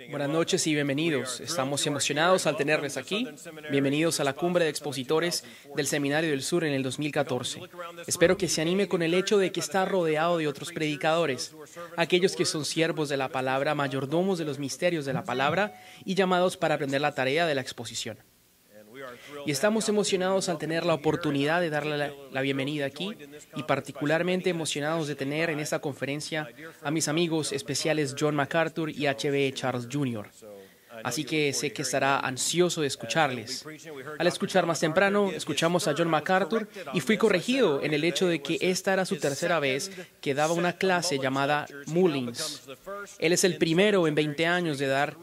Buenas noches y bienvenidos. Estamos emocionados al tenerles aquí. Bienvenidos a la Cumbre de Expositores del Seminario del Sur en el 2014. Espero que se anime con el hecho de que está rodeado de otros predicadores, aquellos que son siervos de la palabra, mayordomos de los misterios de la palabra y llamados para aprender la tarea de la exposición. Y estamos emocionados al tener la oportunidad de darle la bienvenida aquí y particularmente emocionados de tener en esta conferencia a mis amigos especiales John MacArthur y H.B. Charles Jr. Así que sé que estará ansioso de escucharles. Al escuchar más temprano, escuchamos a John MacArthur y fui corregido en el hecho de que esta era su tercera vez que daba una clase llamada Mullins. Él es el primero en 20 años de dar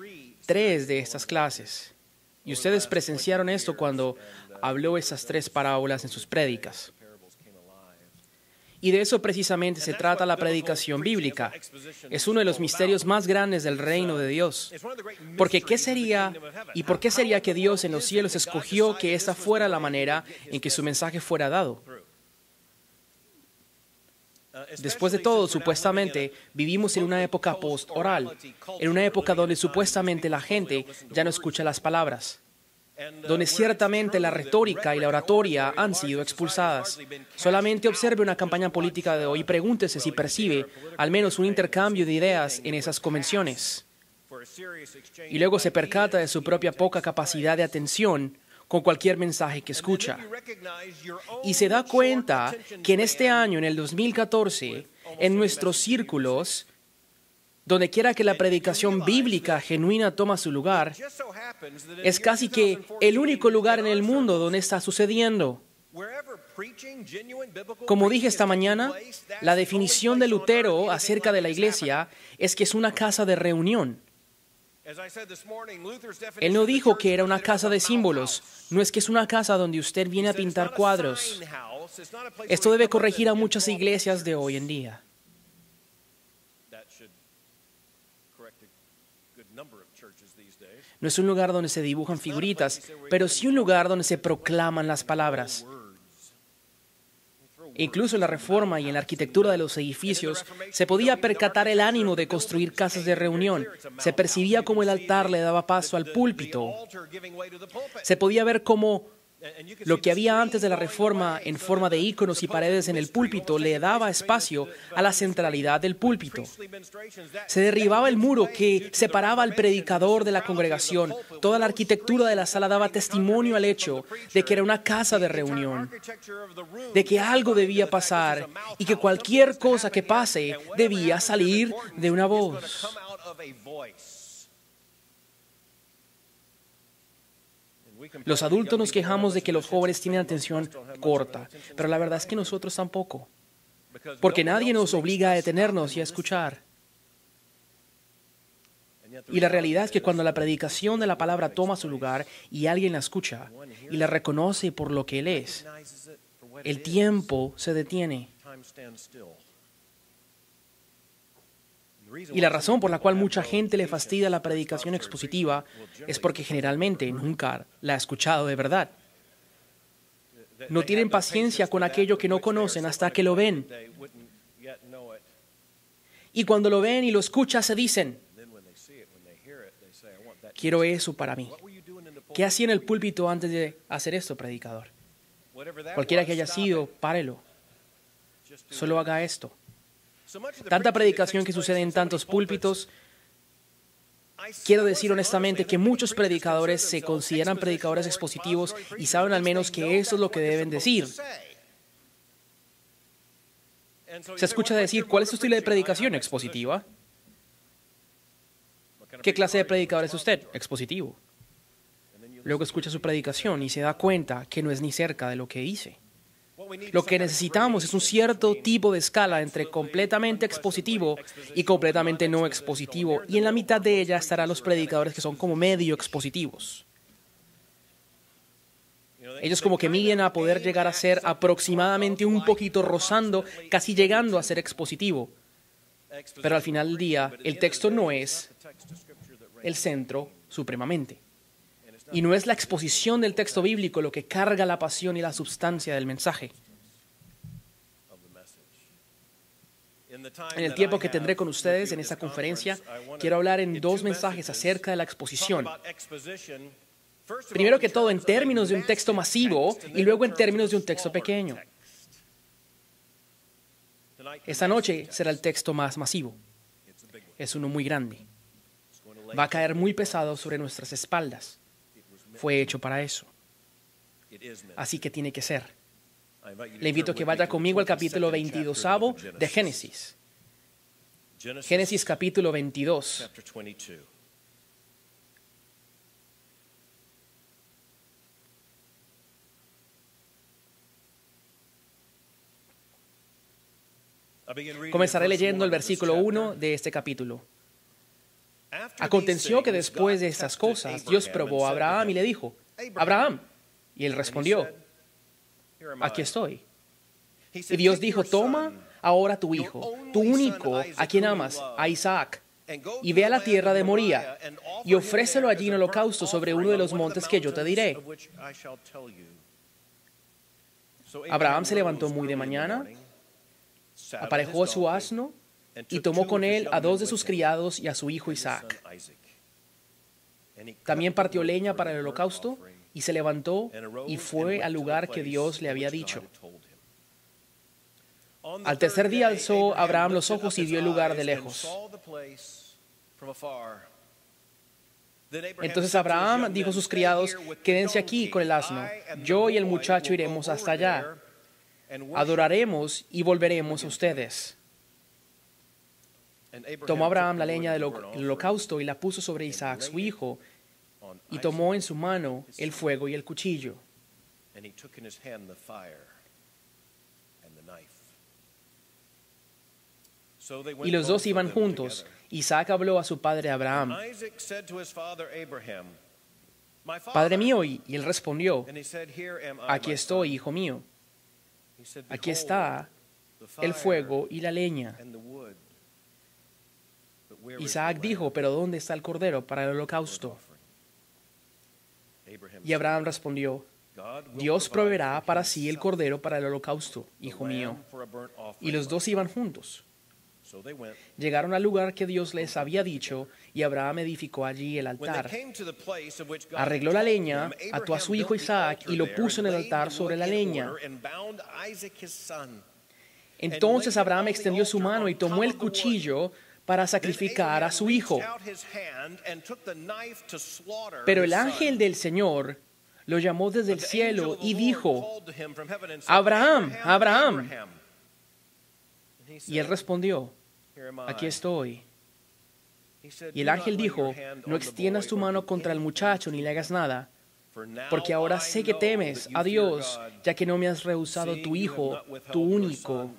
3 de estas clases. Y ustedes presenciaron esto cuando habló esas 3 parábolas en sus prédicas. Y de eso precisamente se trata la predicación bíblica. Es uno de los misterios más grandes del reino de Dios. Porque ¿por qué sería que Dios en los cielos escogió que esta fuera la manera en que su mensaje fuera dado? Después de todo, supuestamente, vivimos en una época post-oral, en una época donde supuestamente la gente ya no escucha las palabras, donde ciertamente la retórica y la oratoria han sido expulsadas. Solamente observe una campaña política de hoy y pregúntese si percibe al menos un intercambio de ideas en esas convenciones. Y luego se percata de su propia poca capacidad de atención con cualquier mensaje que escucha. Y se da cuenta que en este año, en el 2014, en nuestros círculos, donde quiera que la predicación bíblica genuina toma su lugar, es casi que el único lugar en el mundo donde está sucediendo. Como dije esta mañana, la definición de Lutero acerca de la iglesia es que es una casa de reunión. Él no dijo que era una casa de símbolos, no es que es una casa donde usted viene a pintar cuadros. Esto debe corregir a muchas iglesias de hoy en día. No es un lugar donde se dibujan figuritas, pero sí un lugar donde se proclaman las palabras. Incluso en la Reforma y en la arquitectura de los edificios se podía percatar el ánimo de construir casas de reunión. Se percibía cómo el altar le daba paso al púlpito. Se podía ver cómo lo que había antes de la Reforma en forma de íconos y paredes en el púlpito le daba espacio a la centralidad del púlpito. Se derribaba el muro que separaba al predicador de la congregación. Toda la arquitectura de la sala daba testimonio al hecho de que era una casa de reunión, de que algo debía pasar y que cualquier cosa que pase debía salir de una voz. Los adultos nos quejamos de que los jóvenes tienen atención corta, pero la verdad es que nosotros tampoco, porque nadie nos obliga a detenernos y a escuchar. Y la realidad es que cuando la predicación de la palabra toma su lugar y alguien la escucha y la reconoce por lo que él es, el tiempo se detiene. Y la razón por la cual mucha gente le fastidia la predicación expositiva es porque generalmente nunca la ha escuchado de verdad. No tienen paciencia con aquello que no conocen hasta que lo ven. Y cuando lo ven y lo escuchan, se dicen, quiero eso para mí. ¿Qué hacía en el púlpito antes de hacer esto, predicador? Cualquiera que haya sido, párelo. Solo haga esto. Tanta predicación que sucede en tantos púlpitos. Quiero decir honestamente que muchos predicadores se consideran predicadores expositivos y saben al menos que eso es lo que deben decir. Se escucha decir, ¿cuál es su estilo de predicación? ¿Expositiva? ¿Qué clase de predicador es usted? Expositivo. Luego escucha su predicación y se da cuenta que no es ni cerca de lo que dice. Lo que necesitamos es un cierto tipo de escala entre completamente expositivo y completamente no expositivo, y en la mitad de ella estarán los predicadores que son como medio expositivos. Ellos como que miden a poder llegar a ser aproximadamente un poquito rozando, casi llegando a ser expositivo. Pero al final del día, el texto no es el centro supremamente. Y no es la exposición del texto bíblico lo que carga la pasión y la sustancia del mensaje. En el tiempo que tendré con ustedes en esta conferencia, quiero hablar en dos mensajes acerca de la exposición. Primero que todo, en términos de un texto masivo y luego en términos de un texto pequeño. Esta noche será el texto más masivo. Es uno muy grande. Va a caer muy pesado sobre nuestras espaldas. Fue hecho para eso. Así que tiene que ser. Le invito a que vaya conmigo al capítulo 22 de Génesis. Génesis capítulo 22. Comenzaré leyendo el versículo 1 de este capítulo. Aconteció que después de estas cosas, Dios probó a Abraham y le dijo, Abraham. Y él respondió, aquí estoy. Y Dios dijo, toma ahora tu hijo, tu único, a quien amas, a Isaac, y ve a la tierra de Moría, y ofrécelo allí en holocausto sobre uno de los montes que yo te diré. Abraham se levantó muy de mañana, aparejó a su asno, y tomó con él a 2 de sus criados y a su hijo Isaac. También partió leña para el holocausto, y se levantó y fue al lugar que Dios le había dicho. Al tercer día alzó Abraham los ojos y vio el lugar de lejos. Entonces Abraham dijo a sus criados, quédense aquí con el asno, yo y el muchacho iremos hasta allá. Adoraremos y volveremos a ustedes. Tomó Abraham la leña del holocausto y la puso sobre Isaac, su hijo, y tomó en su mano el fuego y el cuchillo. Y los dos iban juntos. Isaac habló a su padre Abraham, Padre mío, y él respondió, aquí estoy, hijo mío. Aquí está el fuego y la leña. Isaac dijo, pero ¿dónde está el cordero para el holocausto? Y Abraham respondió, Dios proveerá para sí el cordero para el holocausto, hijo mío. Y los dos iban juntos. Llegaron al lugar que Dios les había dicho, y Abraham edificó allí el altar. Arregló la leña, ató a su hijo Isaac y lo puso en el altar sobre la leña. Entonces Abraham extendió su mano y tomó el cuchillo para sacrificar a su hijo. Pero el ángel del Señor lo llamó desde el cielo y dijo, Abraham, Abraham. Y él respondió, aquí estoy. Y el ángel dijo, no extiendas tu mano contra el muchacho ni le hagas nada, porque ahora sé que temes a Dios, ya que no me has rehusado tu hijo, tu único.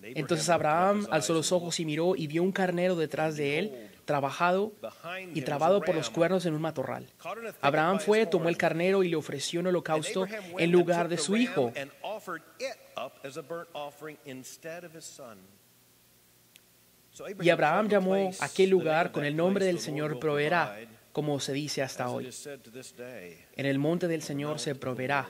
Entonces Abraham alzó los ojos y miró y vio un carnero detrás de él, trabajado y trabado por los cuernos en un matorral. Abraham fue, tomó el carnero y le ofreció en holocausto en lugar de su hijo. Y Abraham llamó aquel lugar con el nombre del Señor proveerá, como se dice hasta hoy. En el monte del Señor se proveerá.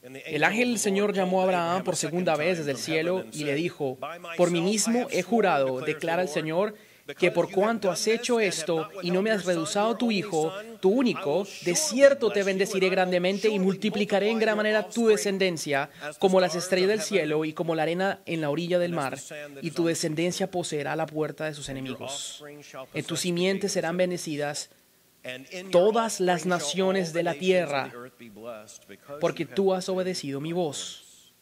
El ángel del Señor llamó a Abraham por segunda vez desde el cielo y le dijo, por mí mismo he jurado, declara el Señor, que por cuanto has hecho esto y no me has rehusado tu hijo, tu único, de cierto te bendeciré grandemente y multiplicaré en gran manera tu descendencia, como las estrellas del cielo y como la arena en la orilla del mar, y tu descendencia poseerá la puerta de sus enemigos. En tu simiente serán bendecidas todas las naciones de la tierra, porque tú has obedecido mi voz.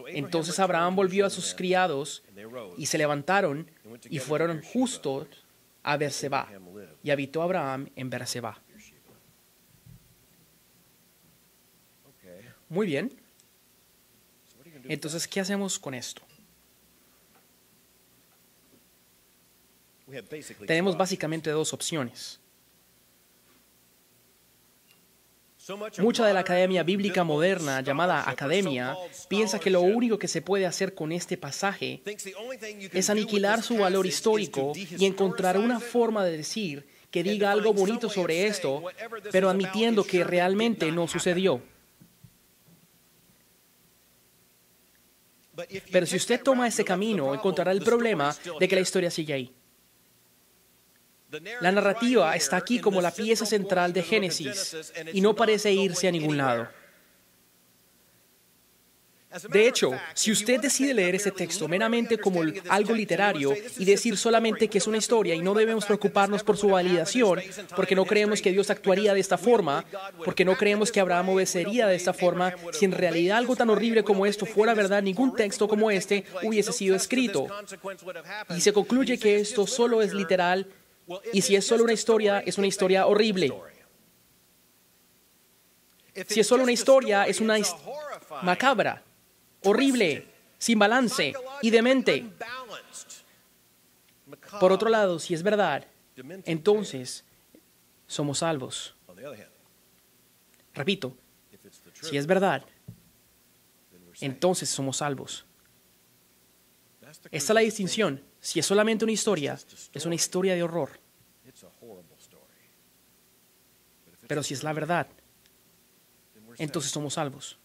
Entonces Abraham volvió a sus criados y se levantaron y fueron justos a Berseba, y habitó Abraham en Berseba. Muy bien. Entonces, ¿qué hacemos con esto? Tenemos básicamente dos opciones. Mucha de la academia bíblica moderna, llamada academia, piensa que lo único que se puede hacer con este pasaje es aniquilar su valor histórico y encontrar una forma de decir que diga algo bonito sobre esto, pero admitiendo que realmente no sucedió. Pero si usted toma ese camino, encontrará el problema de que la historia sigue ahí. La narrativa está aquí como la pieza central de Génesis y no parece irse a ningún lado. De hecho, si usted decide leer ese texto meramente como algo literario y decir solamente que es una historia y no debemos preocuparnos por su validación, porque no creemos que Dios actuaría de esta forma, porque no creemos que Abraham obedecería de esta forma, si en realidad algo tan horrible como esto fuera verdad, ningún texto como este hubiese sido escrito. Y se concluye que esto solo es literal, y si es solo una historia, es una historia horrible. Si es solo una historia, es una macabra, horrible, sin balance y demente. Por otro lado, si es verdad, entonces somos salvos. Repito, si es verdad, entonces somos salvos. Esta es la distinción. Si es solamente una historia, es una historia de horror. Pero si es la verdad, entonces somos salvos.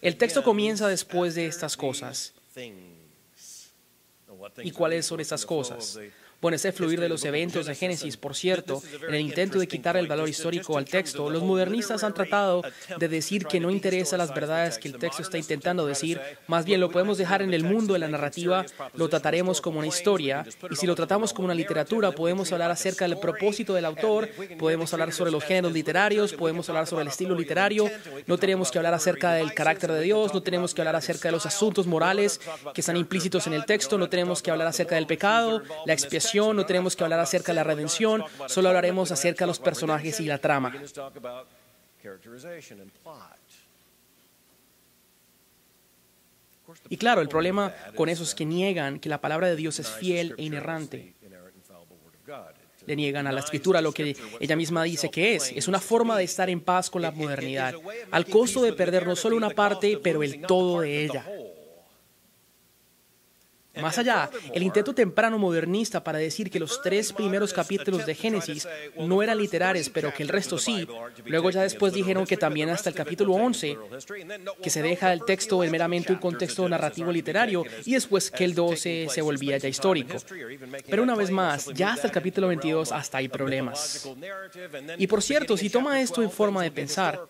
El texto comienza después de estas cosas. ¿Y cuáles son estas cosas? Bueno, ese fluir de los eventos de Génesis, por cierto, en el intento de quitar el valor histórico al texto, los modernistas han tratado de decir que no interesa las verdades que el texto está intentando decir, más bien lo podemos dejar en el mundo de la narrativa, lo trataremos como una historia, y si lo tratamos como una literatura, podemos hablar acerca del propósito del autor, podemos hablar sobre los géneros literarios, podemos hablar sobre el estilo literario, no tenemos que hablar acerca del carácter de Dios, no tenemos que hablar acerca de los asuntos morales que están implícitos en el texto, no tenemos que hablar acerca del pecado, la expiación, no tenemos que hablar acerca de la redención, solo hablaremos acerca de los personajes y la trama. Y claro, el problema con eso es que niegan que la palabra de Dios es fiel e inerrante. Le niegan a la Escritura lo que ella misma dice que es una forma de estar en paz con la modernidad, al costo de perder no solo una parte, pero el todo de ella. Más allá, el intento temprano modernista para decir que los 3 primeros capítulos de Génesis no eran literales, pero que el resto sí, luego ya después dijeron que también hasta el capítulo 11, que se deja el texto en meramente un contexto narrativo literario, y después que el 12 se volvía ya histórico. Pero una vez más, ya hasta el capítulo 22 hasta hay problemas. Y por cierto, si toma esto en forma de pensar,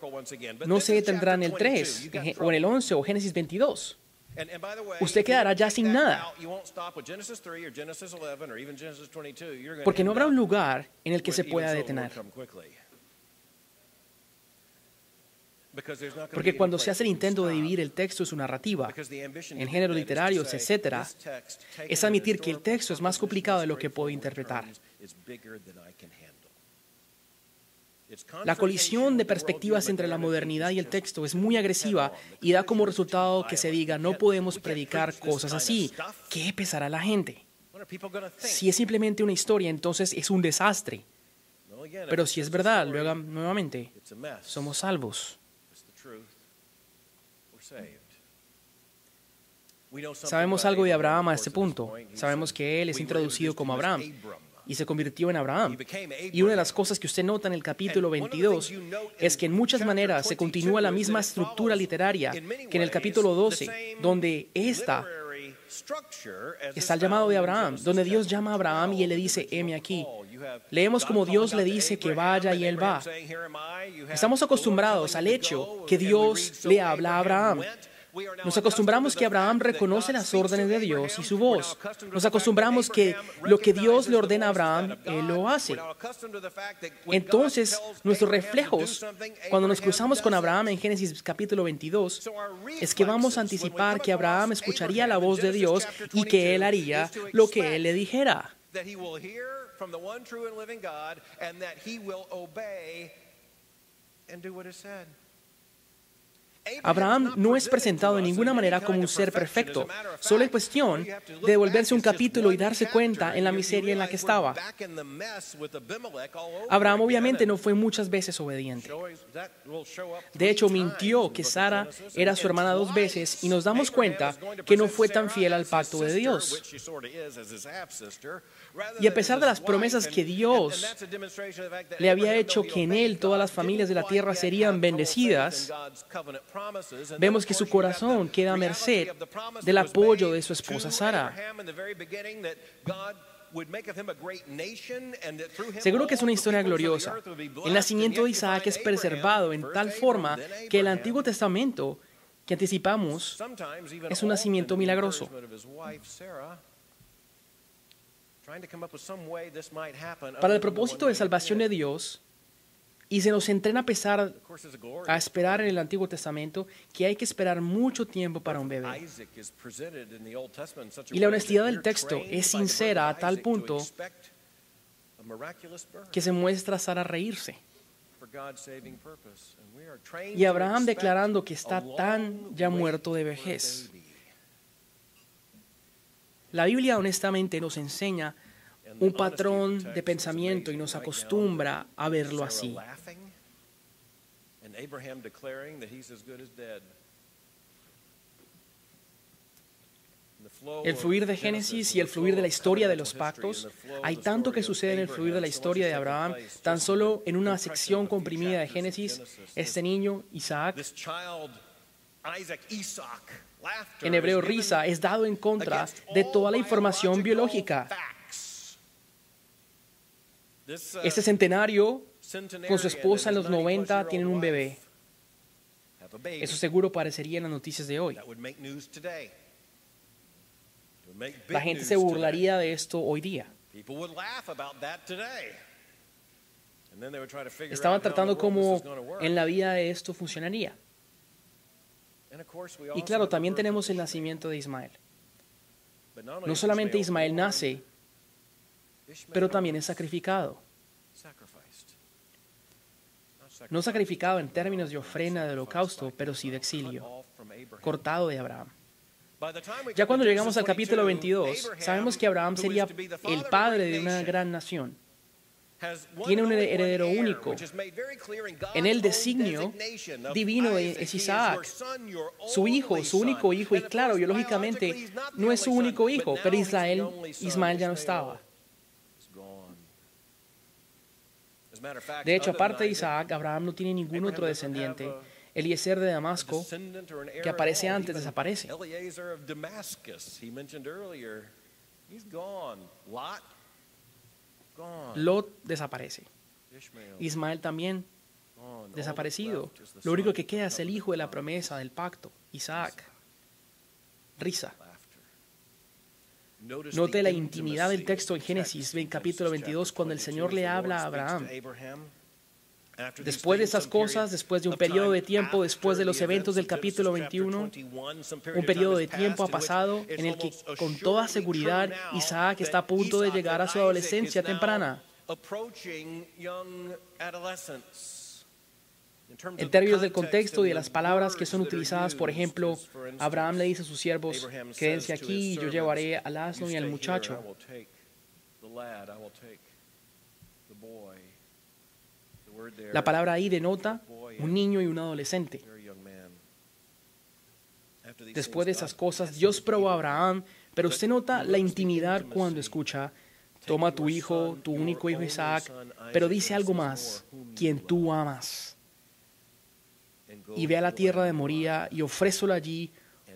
no se detendrá en el 3, o en el 11, o Génesis 22. Usted quedará ya sin nada, porque no habrá un lugar en el que se pueda detener. Porque cuando se hace el intento de dividir el texto en su narrativa, en géneros literarios, etc., es admitir que el texto es más complicado de lo que puedo interpretar. La colisión de perspectivas entre la modernidad y el texto es muy agresiva y da como resultado que se diga no podemos predicar cosas así. ¿Qué pensará a la gente? Si es simplemente una historia, entonces es un desastre. Pero si es verdad, luego nuevamente, somos salvos. Sabemos algo de Abraham a este punto. Sabemos que él es introducido como Abraham y se convirtió en Abraham. Y una de las cosas que usted nota en el capítulo 22 es que en muchas maneras se continúa la misma estructura literaria que en el capítulo 12, donde está el llamado de Abraham, donde Dios llama a Abraham y él le dice, heme aquí. Leemos como Dios le dice que vaya y él va. Estamos acostumbrados al hecho que Dios le habla a Abraham. Nos acostumbramos que Abraham reconoce las órdenes de Dios y su voz. Nos acostumbramos que lo que Dios le ordena a Abraham, él lo hace. Entonces, nuestros reflejos, cuando nos cruzamos con Abraham en Génesis capítulo 22, es que vamos a anticipar que Abraham escucharía la voz de Dios y que él haría lo que él le dijera. Abraham no es presentado de ninguna manera como un ser perfecto. Solo es cuestión de devolverse un capítulo y darse cuenta en la miseria en la que estaba. Abraham obviamente no fue muchas veces obediente. De hecho, mintió que Sara era su hermana 2 veces y nos damos cuenta que no fue tan fiel al pacto de Dios. Y a pesar de las promesas que Dios le había hecho que en él todas las familias de la tierra serían bendecidas, vemos que su corazón queda a merced del apoyo de su esposa Sara. Seguro que es una historia gloriosa. El nacimiento de Isaac es preservado en tal forma que el Antiguo Testamento que anticipamos es un nacimiento milagroso. Para el propósito de salvación de Dios, y se nos entrena a esperar en el Antiguo Testamento que hay que esperar mucho tiempo para un bebé. Y la honestidad del texto es sincera a tal punto que se muestra a Sara reírse. Y Abraham declarando que está tan ya muerto de vejez. La Biblia honestamente nos enseña un patrón de pensamiento y nos acostumbra a verlo así. El fluir de Génesis y el fluir de la historia de los pactos, hay tanto que sucede en el fluir de la historia de Abraham, tan solo en una sección comprimida de Génesis, este niño, Isaac, en hebreo risa, es dado en contra de toda la información biológica. Este centenario, con su esposa en los 90, tienen un bebé. Eso seguro parecería en las noticias de hoy. La gente se burlaría de esto hoy día. Estaban tratando cómo en la vida esto funcionaría. Y claro, también tenemos el nacimiento de Ismael. No solamente Ismael nace, pero también es sacrificado. No sacrificado en términos de ofrenda de holocausto, pero sí de exilio, cortado de Abraham. Ya cuando llegamos al capítulo 22, sabemos que Abraham sería el padre de una gran nación. Tiene un heredero único. En el designio divino es Isaac, su hijo, su único hijo, y claro, biológicamente no es su único hijo, pero Ismael ya no estaba. De hecho, aparte de Isaac, Abraham no tiene ningún otro descendiente. Eliezer de Damasco, que aparece antes, desaparece. Lot desaparece. Ismael también desaparecido. Lo único que queda es el hijo de la promesa del pacto, Isaac. Risa. Note la intimidad del texto en Génesis, en capítulo 22, cuando el Señor le habla a Abraham. Después de esas cosas, después de un periodo de tiempo, después de los eventos del capítulo 21, un periodo de tiempo ha pasado en el que con toda seguridad Isaac está a punto de llegar a su adolescencia temprana. En términos del contexto y de las palabras que son utilizadas, por ejemplo, Abraham le dice a sus siervos, quédense aquí y yo llevaré al asno y al muchacho. La palabra ahí denota un niño y un adolescente. Después de esas cosas, Dios probó a Abraham, pero usted nota la intimidad cuando escucha, toma a tu hijo, tu único hijo Isaac, pero dice algo más, quien tú amas. Y ve a la tierra de Moría y ofrécelo allí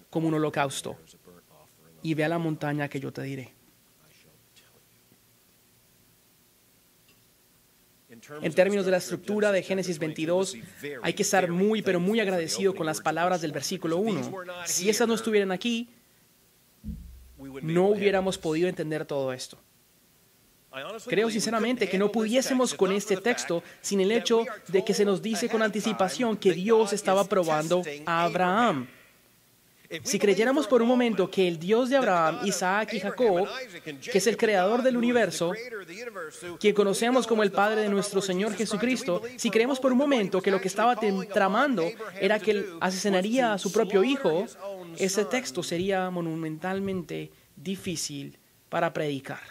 como un holocausto. Y ve a la montaña que yo te diré. En términos de la estructura de Génesis 22, hay que estar muy, pero muy agradecido con las palabras del versículo 1. Si esas no estuvieran aquí, no hubiéramos podido entender todo esto. Creo sinceramente que no pudiésemos con este texto sin el hecho de que se nos dice con anticipación que Dios estaba probando a Abraham. Si creyéramos por un momento que el Dios de Abraham, Isaac y Jacob, que es el creador del universo, quien conocemos como el Padre de nuestro Señor Jesucristo, si creemos por un momento que lo que estaba tramando era que él asesinaría a su propio hijo, ese texto sería monumentalmente difícil para predicar.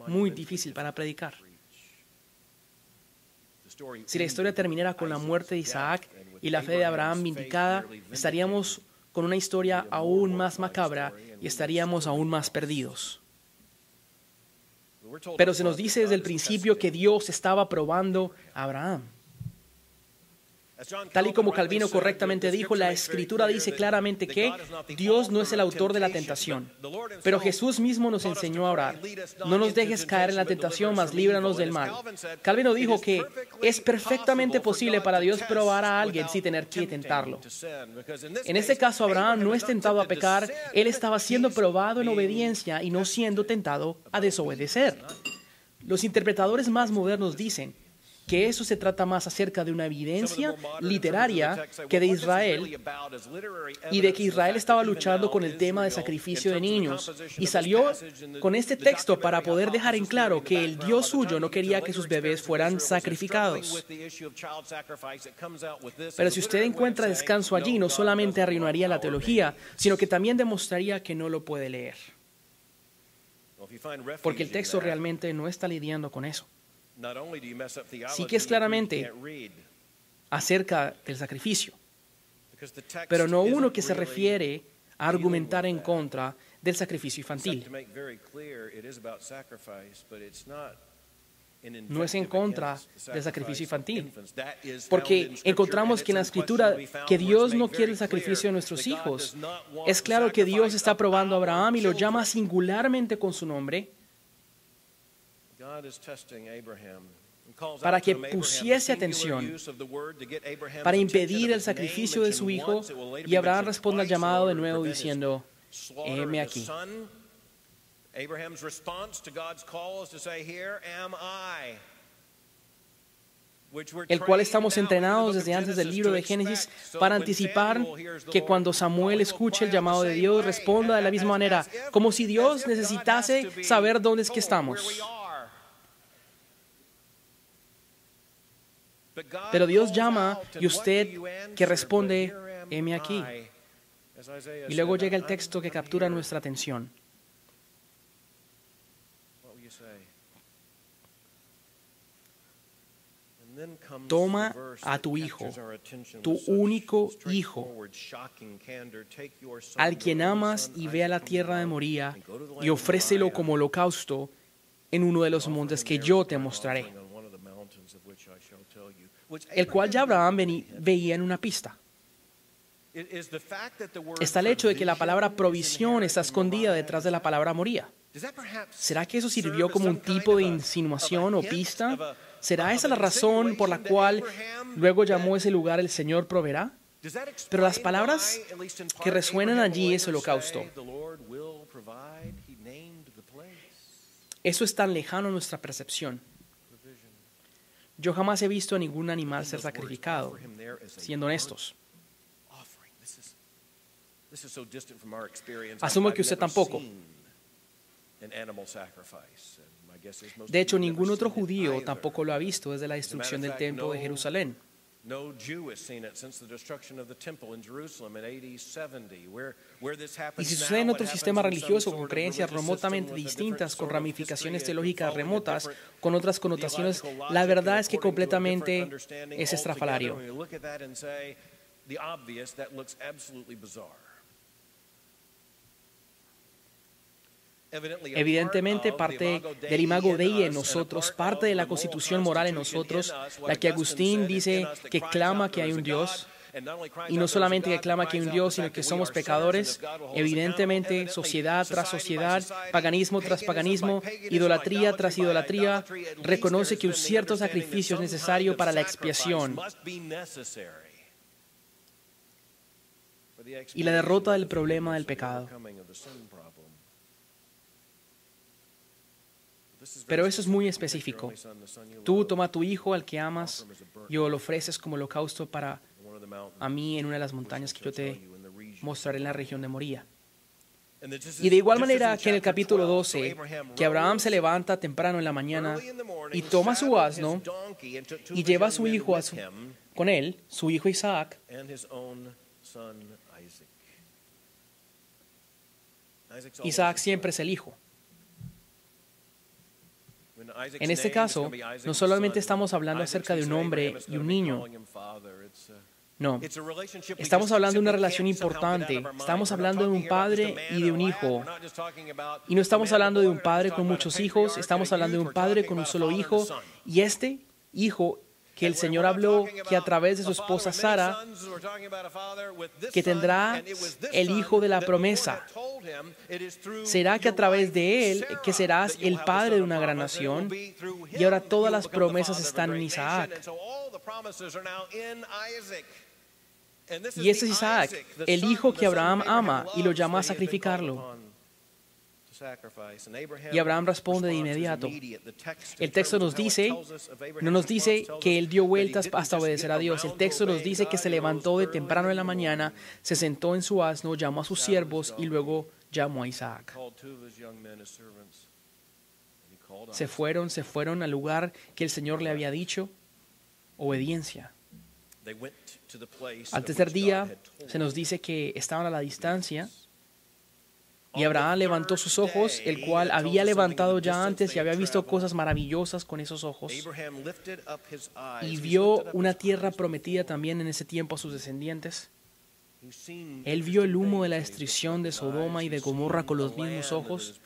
Muy difícil para predicar. Si la historia terminara con la muerte de Isaac y la fe de Abraham vindicada, estaríamos con una historia aún más macabra y estaríamos aún más perdidos. Pero se nos dice desde el principio que Dios estaba probando a Abraham. Tal y como Calvino correctamente dijo, la Escritura dice claramente que Dios no es el autor de la tentación, pero Jesús mismo nos enseñó a orar. No nos dejes caer en la tentación, mas líbranos del mal. Calvino dijo que es perfectamente posible para Dios probar a alguien sin tener que tentarlo. En este caso, Abraham no es tentado a pecar, él estaba siendo probado en obediencia y no siendo tentado a desobedecer. Los interpretadores más modernos dicen que eso se trata más acerca de una evidencia literaria que de Israel y de que Israel estaba luchando con el tema de sacrificio de niños y salió con este texto para poder dejar en claro que el Dios suyo no quería que sus bebés fueran sacrificados. Pero si usted encuentra descanso allí, no solamente arruinaría la teología, sino que también demostraría que no lo puede leer. Porque el texto realmente no está lidiando con eso. Sí que es claramente acerca del sacrificio, pero no uno que se refiere a argumentar en contra del sacrificio infantil. No es en contra del sacrificio infantil, porque encontramos que en la Escritura que Dios no quiere el sacrificio de nuestros hijos. Es claro que Dios está probando a Abraham y lo llama singularmente con su nombre, para que pusiese atención, para impedir el sacrificio de su hijo, y Abraham responde al llamado de nuevo diciendo, heme aquí. El cual estamos entrenados desde antes del libro de Génesis para anticipar que cuando Samuel escuche el llamado de Dios, responda de la misma manera, como si Dios necesitase saber dónde es que estamos. Pero Dios llama y usted que responde, heme aquí. Y luego llega el texto que captura nuestra atención. Toma a tu hijo, tu único hijo, al quien amas y ve a la tierra de Moría, y ofrécelo como holocausto en uno de los montes que yo te mostraré. El cual ya Abraham veía en una pista. Está el hecho de que la palabra provisión está escondida detrás de la palabra Moría. ¿Será que eso sirvió como un tipo de insinuación o pista? ¿Será esa la razón por la cual luego llamó ese lugar el Señor proveerá? Pero las palabras que resuenan allí es holocausto. Eso es tan lejano a nuestra percepción. Yo jamás he visto a ningún animal ser sacrificado, siendo honestos. Asumo que usted tampoco. De hecho, ningún otro judío tampoco lo ha visto desde la destrucción del templo de Jerusalén. Y si sucede en otro sistema religioso con creencias remotamente distintas, con ramificaciones teológicas remotas, con otras connotaciones, la verdad es que completamente es estrafalario. Evidentemente, parte del imago Dei en nosotros, parte de la constitución moral en nosotros, la que Agustín dice que clama que hay un Dios, y no solamente que clama que hay un Dios, sino que somos pecadores. Evidentemente, sociedad tras sociedad, paganismo tras paganismo, idolatría tras idolatría, reconoce que un cierto sacrificio es necesario para la expiación y la derrota del problema del pecado. Pero eso es muy específico. Tú toma a tu hijo al que amas y lo ofreces como holocausto para a mí en una de las montañas que yo te mostraré en la región de Moría. Y de igual manera que en el capítulo 12, que Abraham se levanta temprano en la mañana y toma su asno y lleva a su hijo con él, su hijo Isaac. Isaac siempre es el hijo. En este caso, no solamente estamos hablando acerca de un hombre y un niño. No, estamos hablando de una relación importante. Estamos hablando de un padre y de un hijo. Y no estamos hablando de un padre con muchos hijos, estamos hablando de un padre con un solo hijo. Y este hijo que el Señor habló que a través de su esposa Sara, que tendrá el hijo de la promesa. Será que a través de él, que serás el padre de una gran nación. Y ahora todas las promesas están en Isaac. Y ese es Isaac, el hijo que Abraham ama y lo llama a sacrificarlo. Y Abraham responde de inmediato. El texto nos dice, no nos dice que él dio vueltas hasta obedecer a Dios. El texto nos dice que se levantó de temprano en la mañana, se sentó en su asno, llamó a sus siervos y luego llamó a Isaac. Se fueron al lugar que el Señor le había dicho. Obediencia. Al tercer día se nos dice que estaban a la distancia y Abraham levantó sus ojos, el cual había levantado ya antes y había visto cosas maravillosas con esos ojos, y vio una tierra prometida también en ese tiempo a sus descendientes. Él vio el humo de la destrucción de Sodoma y de Gomorra con los mismos ojos,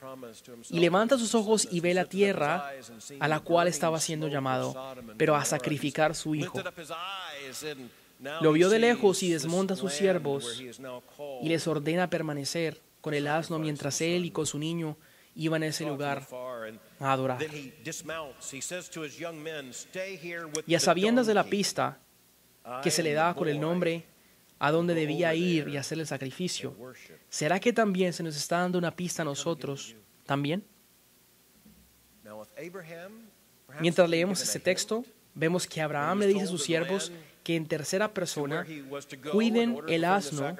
y levanta sus ojos y ve la tierra a la cual estaba siendo llamado, pero a sacrificar su hijo. Lo vio de lejos y desmonta a sus siervos y les ordena permanecer con el asno mientras él y con su niño iban a ese lugar a adorar. Y a sabiendas de la pista que se le da con el nombre a donde debía ir y hacer el sacrificio, ¿será que también se nos está dando una pista a nosotros también? Mientras leemos este texto, vemos que Abraham le dice a sus siervos que en tercera persona cuiden el asno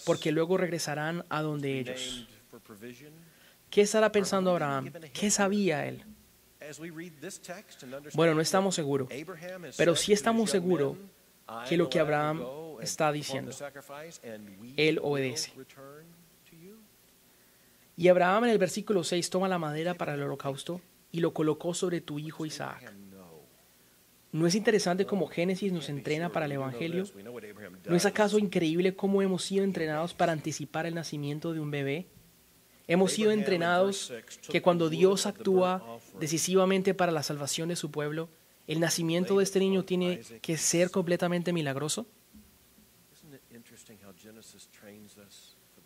porque luego regresarán a donde ellos. ¿Qué estará pensando Abraham? ¿Qué sabía él? Bueno, no estamos seguros, pero sí estamos seguros que lo que Abraham está diciendo, él obedece. Y Abraham en el versículo 6 toma la madera para el holocausto y lo colocó sobre tu hijo Isaac. ¿No es interesante cómo Génesis nos entrena para el Evangelio? ¿No es acaso increíble cómo hemos sido entrenados para anticipar el nacimiento de un bebé? Hemos sido entrenados que cuando Dios actúa decisivamente para la salvación de su pueblo, el nacimiento de este niño tiene que ser completamente milagroso.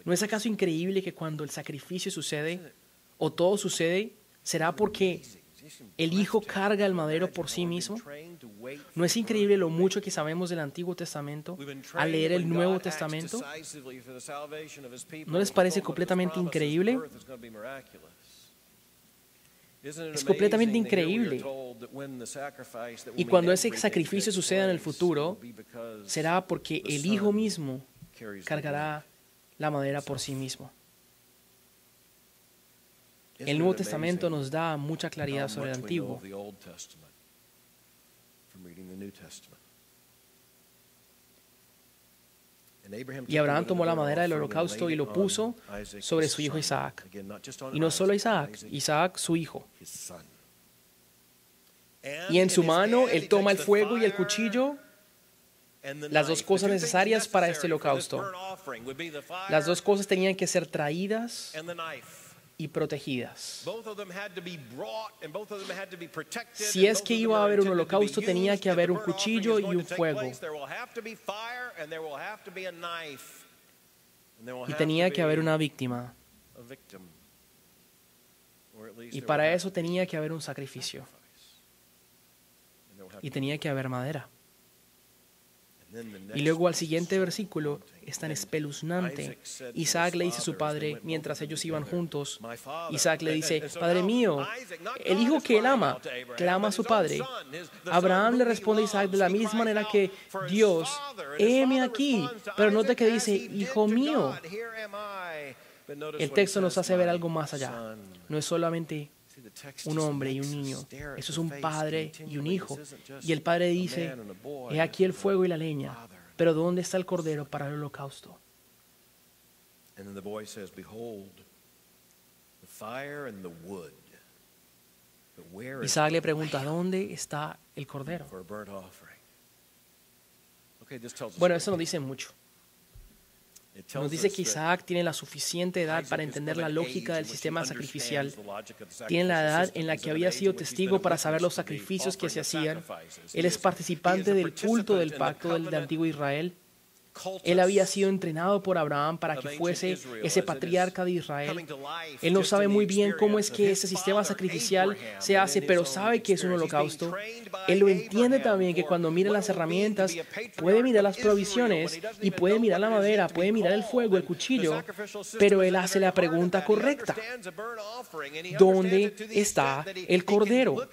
¿No es acaso increíble que cuando el sacrificio sucede o todo sucede, será porque el Hijo carga el madero por sí mismo? ¿No es increíble lo mucho que sabemos del Antiguo Testamento al leer el Nuevo Testamento? ¿No les parece completamente increíble? Es completamente increíble. Y cuando ese sacrificio suceda en el futuro, será porque el Hijo mismo cargará la madera por sí mismo. El Nuevo Testamento nos da mucha claridad sobre el Antiguo. Y Abraham tomó la madera del holocausto y lo puso sobre su hijo Isaac. Y no solo Isaac, Isaac su hijo. Y en su mano él toma el fuego y el cuchillo, las dos cosas necesarias para este holocausto. Las dos cosas tenían que ser traídas y protegidas. Si es que iba a haber un holocausto, tenía que haber un cuchillo y un fuego. Y tenía que haber una víctima. Y para eso tenía que haber un sacrificio. Y tenía que haber madera. Y luego al siguiente versículo es tan espeluznante. Isaac le dice a su padre, mientras ellos iban juntos, Isaac le dice, Padre mío, el hijo que él ama, clama a su padre. Abraham le responde a Isaac de la misma manera que Dios, heme aquí, pero nota que dice, hijo mío. El texto nos hace ver algo más allá. No es solamente un hombre y un niño. Eso es un padre y un hijo. Y el padre dice, he aquí el fuego y la leña, pero ¿dónde está el cordero para el holocausto? Isaac le pregunta, ¿dónde está el cordero? Bueno, eso nos dice mucho. Nos dice que Isaac tiene la suficiente edad para entender la lógica del sistema sacrificial. Tiene la edad en la que había sido testigo para saber los sacrificios que se hacían. Él es participante del culto del pacto del antiguo Israel. Él había sido entrenado por Abraham para que fuese ese patriarca de Israel. Él no sabe muy bien cómo es que ese sistema sacrificial se hace, pero sabe que es un holocausto. Él lo entiende también, que cuando mira las herramientas, puede mirar las provisiones y puede mirar la madera, puede mirar el fuego, el cuchillo, pero él hace la pregunta correcta. ¿Dónde está el cordero?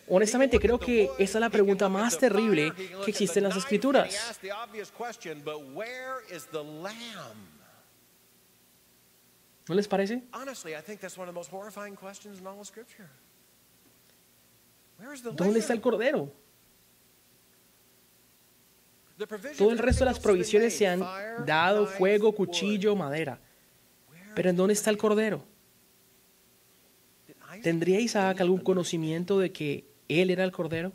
Honestamente, creo que esa es la pregunta más terrible que existe en las Escrituras. ¿No les parece? ¿Dónde está el cordero? Todo el resto de las provisiones se han dado: fuego, cuchillo, madera. Pero ¿en dónde está el cordero? ¿Tendría Isaac algún conocimiento de que él era el cordero?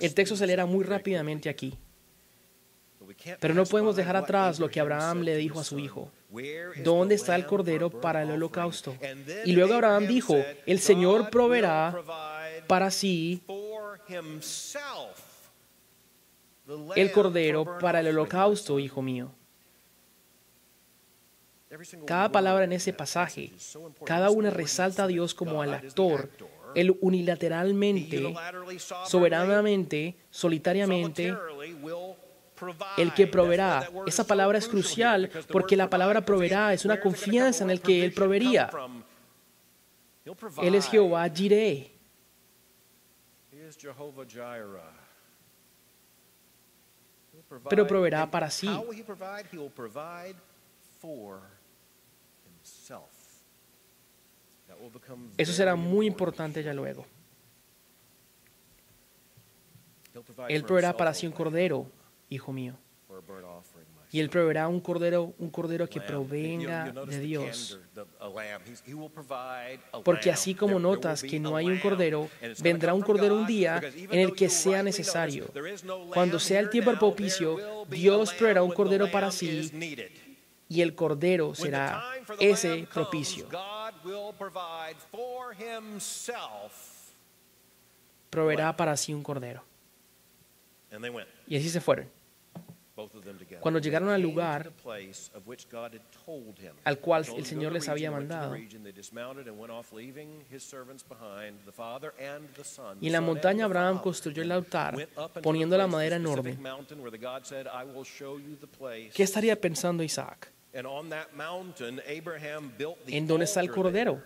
El texto se leerá muy rápidamente aquí, pero no podemos dejar atrás lo que Abraham le dijo a su hijo. ¿Dónde está el cordero para el holocausto? Y luego Abraham dijo, el Señor proveerá para sí el cordero para el holocausto, hijo mío. Cada palabra en ese pasaje, cada una resalta a Dios como el actor, el unilateralmente, soberanamente, solitariamente, el que proveerá. Esa palabra es crucial porque la palabra proveerá es una confianza en el que Él proveería. Él es Jehová Jireh. Pero proveerá para sí. Eso será muy importante ya luego. Él proveerá para sí un cordero, hijo mío. Y Él proveerá un cordero que provenga de Dios. Porque así como notas que no hay un cordero, vendrá un cordero un día en el que sea necesario. Cuando sea el tiempo propicio, Dios proveerá un cordero para sí, y el cordero será ese propicio. Proveerá para sí un cordero. Y así se fueron. Cuando llegaron al lugar al cual el Señor les había mandado, y en la montaña Abraham construyó el altar, poniendo la madera en orden. ¿Qué estaría pensando Isaac? ¿En dónde está el cordero?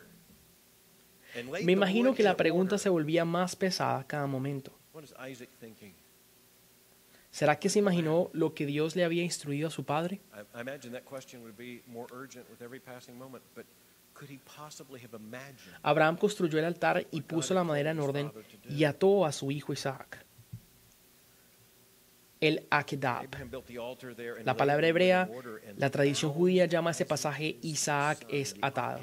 Me imagino que la pregunta se volvía más pesada cada momento. ¿Será que se imaginó lo que Dios le había instruido a su padre? Abraham construyó el altar y puso la madera en orden y ató a su hijo Isaac. El Akedab. La palabra hebrea, la tradición judía llama a este pasaje Isaac es atado.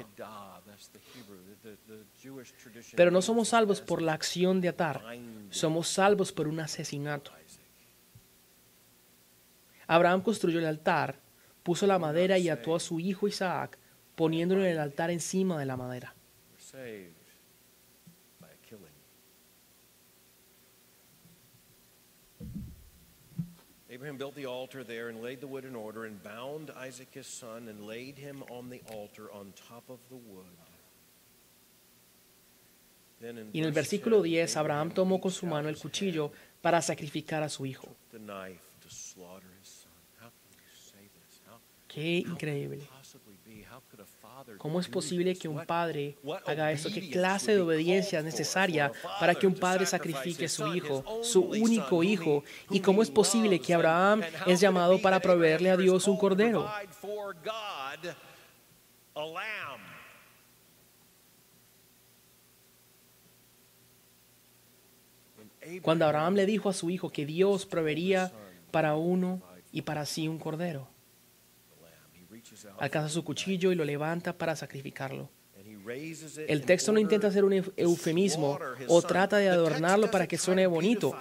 Pero no somos salvos por la acción de atar, somos salvos por un asesinato. Abraham construyó el altar, puso la madera y ató a su hijo Isaac, poniéndolo en el altar encima de la madera. Abraham built the altar there and laid the wood in order and bound Isaac his son and laid him on the altar on top of the wood. Y en el versículo 10, Abraham tomó con su mano el cuchillo para sacrificar a su hijo. Qué increíble. ¿Cómo es posible que un padre haga esto? ¿Qué clase de obediencia es necesaria para que un padre sacrifique a su hijo, su único hijo? ¿Y cómo es posible que Abraham es llamado para proveerle a Dios un cordero? Cuando Abraham le dijo a su hijo que Dios proveería para uno y para sí un cordero, alcanza su cuchillo y lo levanta para sacrificarlo. El texto no intenta hacer un eufemismo o trata de adornarlo para que suene bonito.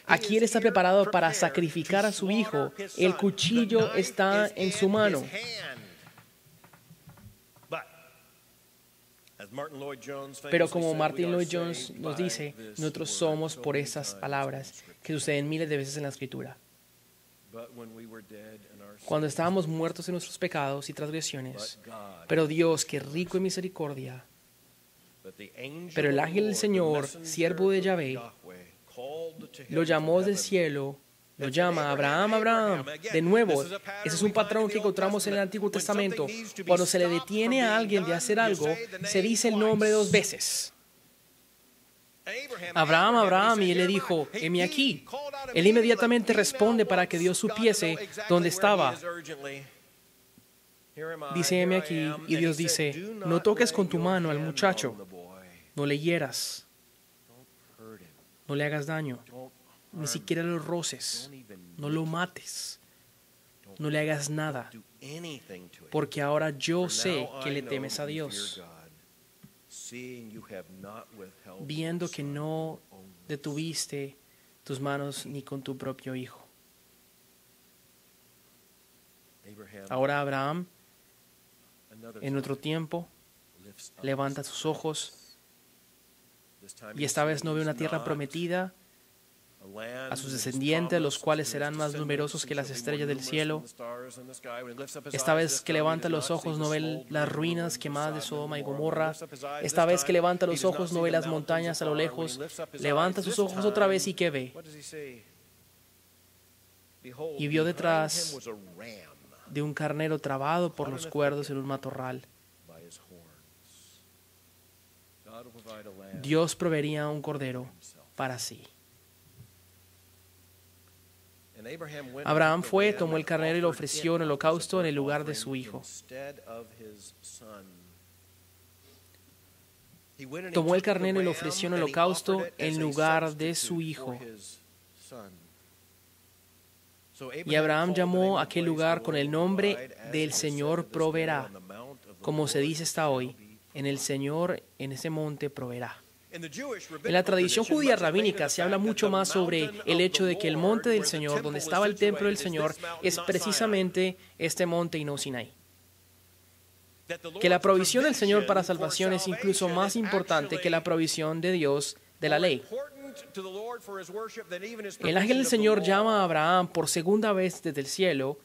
Aquí él está preparado para sacrificar a su hijo. El cuchillo está en su mano. Pero como Martin Lloyd-Jones nos dice, nosotros somos por esas palabras que suceden miles de veces en la Escritura. Cuando estábamos muertos en nuestros pecados y transgresiones, pero Dios, que es rico en misericordia, pero el ángel del Señor, siervo de Yahvé, lo llamó del cielo, lo llama Abraham, Abraham. De nuevo, ese es un patrón que encontramos en el Antiguo Testamento. Cuando se le detiene a alguien de hacer algo, se dice el nombre 2 veces. Abraham, Abraham, y él le dijo, heme aquí. Él inmediatamente responde para que Dios supiese dónde estaba. Dice, heme aquí, y Dios dice, no toques con tu mano al muchacho, no le hieras, no le hagas daño, ni siquiera lo roces, no lo mates, no le hagas nada, porque ahora yo sé que le temes a Dios, viendo que no detuviste tus manos ni con tu propio hijo. Ahora Abraham, en otro tiempo, levanta sus ojos y esta vez no ve una tierra prometida a sus descendientes, los cuales serán más numerosos que las estrellas del cielo. Esta vez que levanta los ojos no ve las ruinas quemadas de Sodoma y Gomorra. Esta vez que levanta los ojos no ve las montañas a lo lejos. Levanta sus ojos otra vez y ¿qué ve? Y vio detrás de un carnero trabado por los cuernos en un matorral. Dios proveería un cordero para sí. Abraham fue, tomó el carnero y lo ofreció en holocausto en el lugar de su hijo. Tomó el carnero y lo ofreció en holocausto en lugar de su hijo. Y Abraham llamó a aquel lugar con el nombre del Señor proveerá, como se dice hasta hoy, en el Señor en ese monte proveerá. En la tradición judía rabínica se habla mucho más sobre el hecho de que el monte del Señor, donde estaba el templo del Señor, es precisamente este monte y no Sinaí. Que la provisión del Señor para salvación es incluso más importante que la provisión de Dios de la ley. El ángel del Señor llama a Abraham por segunda vez desde el cielo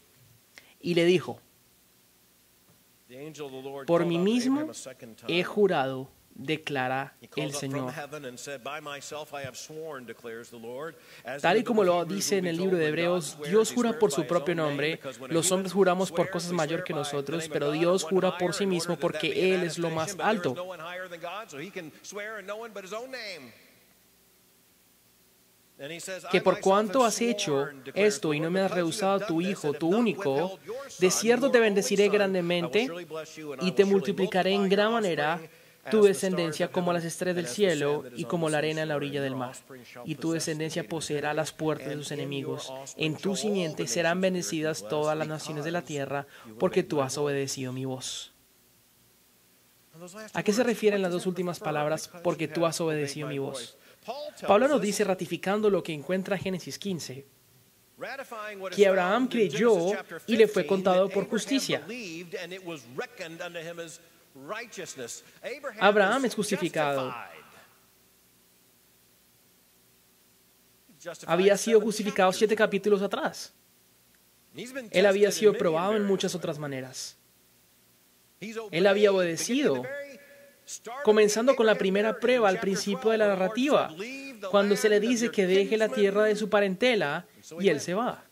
y le dijo, por mí mismo he jurado, declara el Señor. Tal y como lo dice en el libro de Hebreos, Dios jura por su propio nombre. Los hombres juramos por cosas mayor que nosotros, pero Dios jura por sí mismo porque Él es lo más alto. Que por cuanto has hecho esto y no me has rehusado a tu hijo, tu único, de cierto te bendeciré grandemente y te multiplicaré en gran manera tu descendencia como las estrellas del cielo y como la arena en la orilla del mar. Y tu descendencia poseerá las puertas de sus enemigos. En tu simiente serán bendecidas todas las naciones de la tierra, porque tú has obedecido mi voz. ¿A qué se refieren las dos últimas palabras, porque tú has obedecido mi voz? Pablo nos dice, ratificando lo que encuentra Génesis 15, que Abraham creyó y le fue contado por justicia. Abraham es justificado. Había sido justificado 7 capítulos atrás. Él había sido probado en muchas otras maneras. Él había obedecido comenzando con la primera prueba al principio de la narrativa, cuando se le dice que deje la tierra de su parentela y él se va.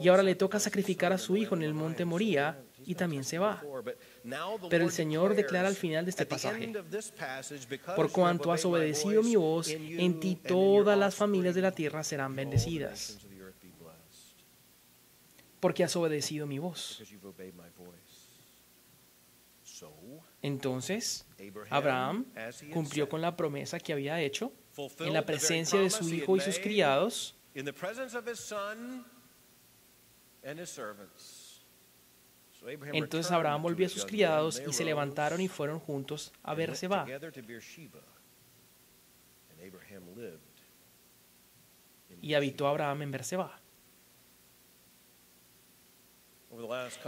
Y ahora le toca sacrificar a su hijo en el monte Moría y también se va. Pero el Señor declara al final de este pasaje: por cuanto has obedecido mi voz, en ti todas las familias de la tierra serán bendecidas. Porque has obedecido mi voz. Entonces, Abraham cumplió con la promesa que había hecho en la presencia de su hijo y sus criados. Entonces Abraham volvió a sus criados y se levantaron y fueron juntos a Beerseba. Y habitó Abraham en Beerseba.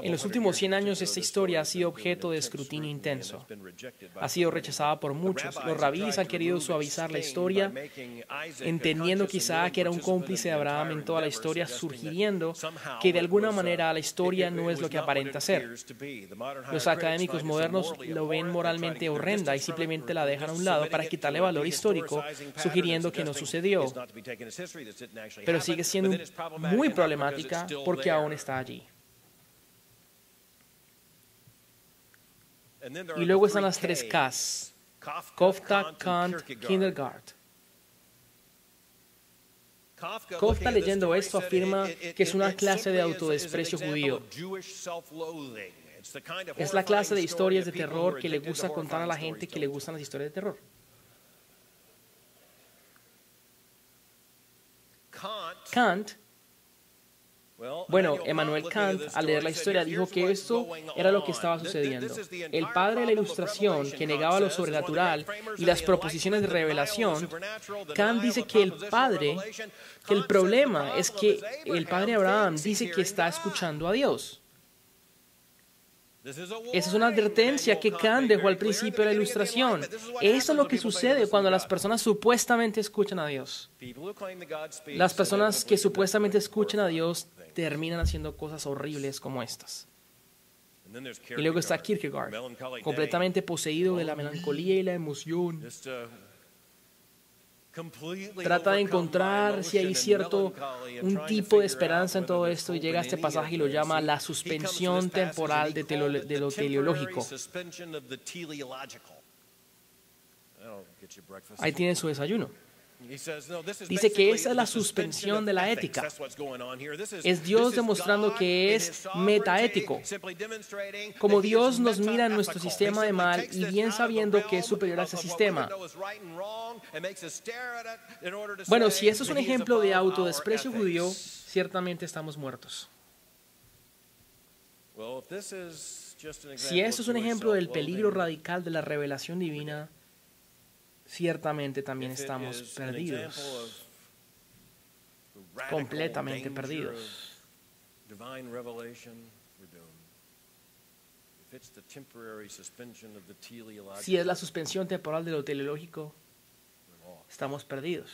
En los últimos 100 años esta historia ha sido objeto de escrutinio intenso. Ha sido rechazada por muchos. Los rabíes han querido suavizar la historia, entendiendo quizá que era un cómplice de Abraham en toda la historia, sugiriendo que de alguna manera la historia no es lo que aparenta ser. Los académicos modernos lo ven moralmente horrenda y simplemente la dejan a un lado para quitarle valor histórico, sugiriendo que no sucedió. Pero sigue siendo muy problemática porque aún está allí. Y luego están las tres Ks: Kafka, Kant, Kierkegaard. Kafka, leyendo esto, afirma que es una clase de autodesprecio judío. Es la clase de historias de terror que le gusta contar a la gente que le gustan las historias de terror. Kant, Emmanuel Kant, al leer la historia, dijo que esto era lo que estaba sucediendo. El padre de la Ilustración, que negaba lo sobrenatural y las proposiciones de revelación, Kant dice que el problema es que el padre Abraham dice que está escuchando a Dios. Esa es una advertencia que Kant dejó al principio de la Ilustración. Eso es lo que sucede cuando las personas supuestamente escuchan a Dios. Las personas que supuestamente escuchan a Dios terminan haciendo cosas horribles como estas. Y luego está Kierkegaard, completamente poseído de la melancolía y la emoción. Trata de encontrar si hay un tipo de esperanza en todo esto y llega a este pasaje y lo llama la suspensión temporal de lo teleológico. Ahí tiene su desayuno. Dice que esa es la suspensión de la ética. Es Dios demostrando que es metaético. Como Dios nos mira en nuestro sistema de mal y bien sabiendo que es superior a ese sistema. Bueno, si eso es un ejemplo de autodesprecio judío, ciertamente estamos muertos. Si eso es un ejemplo del peligro radical de la revelación divina, ciertamente también estamos perdidos, completamente perdidos. Si es la suspensión temporal de lo teleológico, estamos perdidos.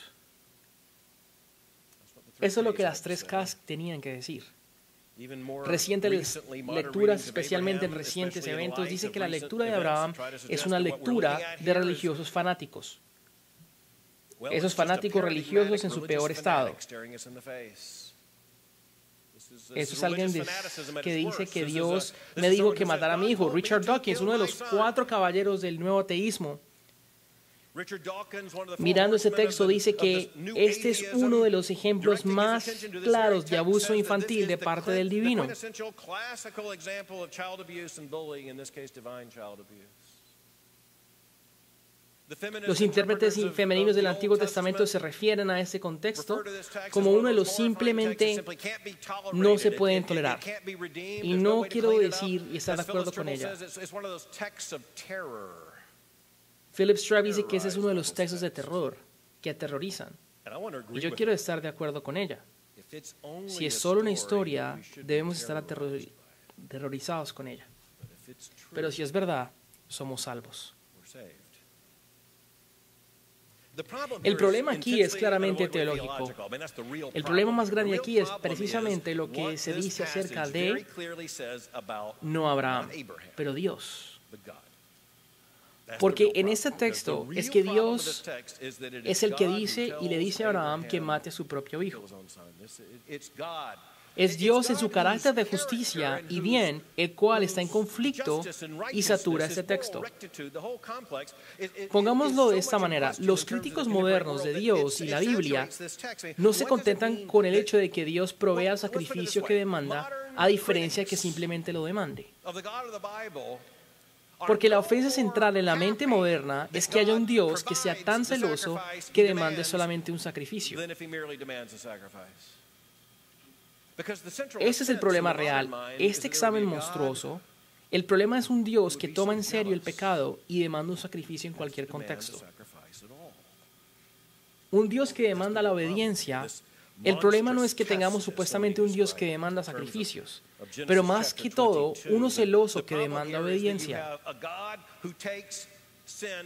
Eso es lo que las tres Ks tenían que decir. Recientes lecturas, especialmente en recientes eventos, dice que la lectura de Abraham es una lectura de religiosos fanáticos. Esos fanáticos religiosos en su peor estado. Eso es alguien que dice que Dios me dijo que matara a mi hijo. Richard Dawkins, uno de los 4 caballeros del nuevo ateísmo, mirando ese texto, dice que este es uno de los ejemplos más claros de abuso infantil de parte del divino. Los intérpretes femeninos del Antiguo Testamento se refieren a ese contexto como uno de los simplemente no se pueden tolerar. Y no quiero decir y estar de acuerdo con ella. Philip Straub dice que ese es uno de los textos de terror que aterrorizan. Y yo quiero estar de acuerdo con ella. Si es solo una historia, debemos estar aterrorizados con ella. Pero si es verdad, somos salvos. El problema aquí es claramente teológico. El problema más grande aquí es precisamente lo que se dice acerca de no Abraham, pero Dios. Porque en este texto es que Dios es el que dice y le dice a Abraham que mate a su propio hijo. Es Dios en su carácter de justicia y bien, el cual está en conflicto y satura este texto. Pongámoslo de esta manera, los críticos modernos de Dios y la Biblia no se contentan con el hecho de que Dios provea el sacrificio que demanda, a diferencia de que simplemente lo demande. Porque la ofensa central en la mente moderna es que haya un Dios que sea tan celoso que demande solamente un sacrificio. Ese es el problema real. Este examen monstruoso, el problema es un Dios que toma en serio el pecado y demanda un sacrificio en cualquier contexto. Un Dios que demanda la obediencia. El problema no es que tengamos supuestamente un Dios que demanda sacrificios, pero más que todo, uno celoso que demanda obediencia.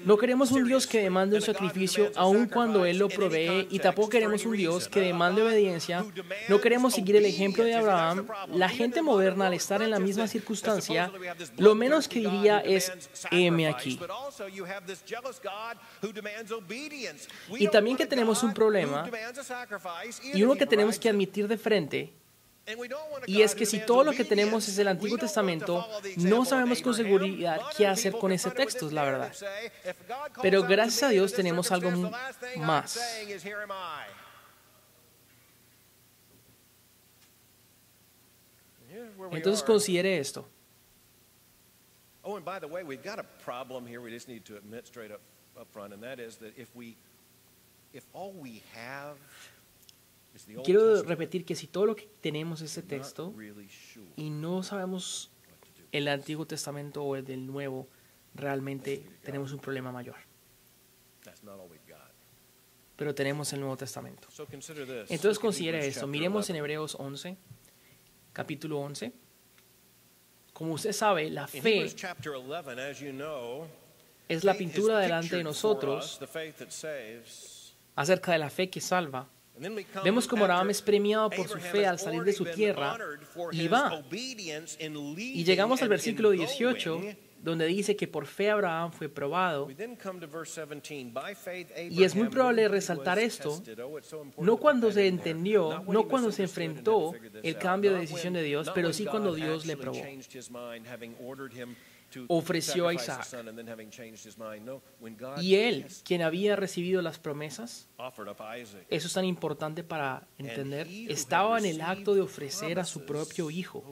No queremos un Dios que demande un sacrificio aun cuando Él lo provee, y tampoco queremos un Dios que demande obediencia. No queremos seguir el ejemplo de Abraham. La gente moderna, al estar en la misma circunstancia, lo menos que diría es, heme aquí. Y también que tenemos un problema, y uno que tenemos que admitir de frente, y es que si todo lo que tenemos es el Antiguo Testamento, no sabemos con seguridad qué hacer con ese texto, es la verdad. Pero gracias a Dios tenemos algo más. Entonces considere esto. Oh, and by the way, we've got a problem here we just need to admit straight up front, and that is that if all we have. Quiero repetir que si todo lo que tenemos es ese texto y no sabemos el Antiguo Testamento o el del Nuevo, realmente tenemos un problema mayor. Pero tenemos el Nuevo Testamento. Entonces considere esto. Miremos en Hebreos 11, capítulo 11. Como usted sabe, la fe es la pintura delante de nosotros acerca de la fe que salva. Vemos como Abraham es premiado por su fe al salir de su tierra y va. Y llegamos al versículo 18, donde dice que por fe Abraham fue probado. Y es muy probable resaltar esto, no cuando se entendió, no cuando se enfrentó el cambio de decisión de Dios, pero sí cuando Dios le probó. Ofreció a Isaac. Y él, quien había recibido las promesas, eso es tan importante para entender, estaba en el acto de ofrecer a su propio hijo.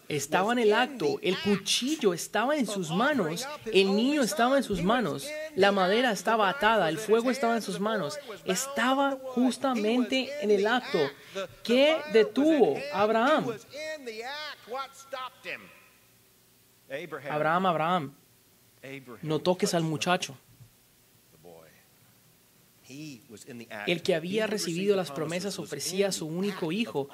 Estaba en el acto, el cuchillo estaba en sus manos, el niño estaba en sus manos, la madera estaba atada, el fuego estaba en sus manos, estaba justamente en el acto. ¿Qué detuvo a Abraham? Abraham, no toques al muchacho. El que había recibido las promesas ofrecía a su único hijo.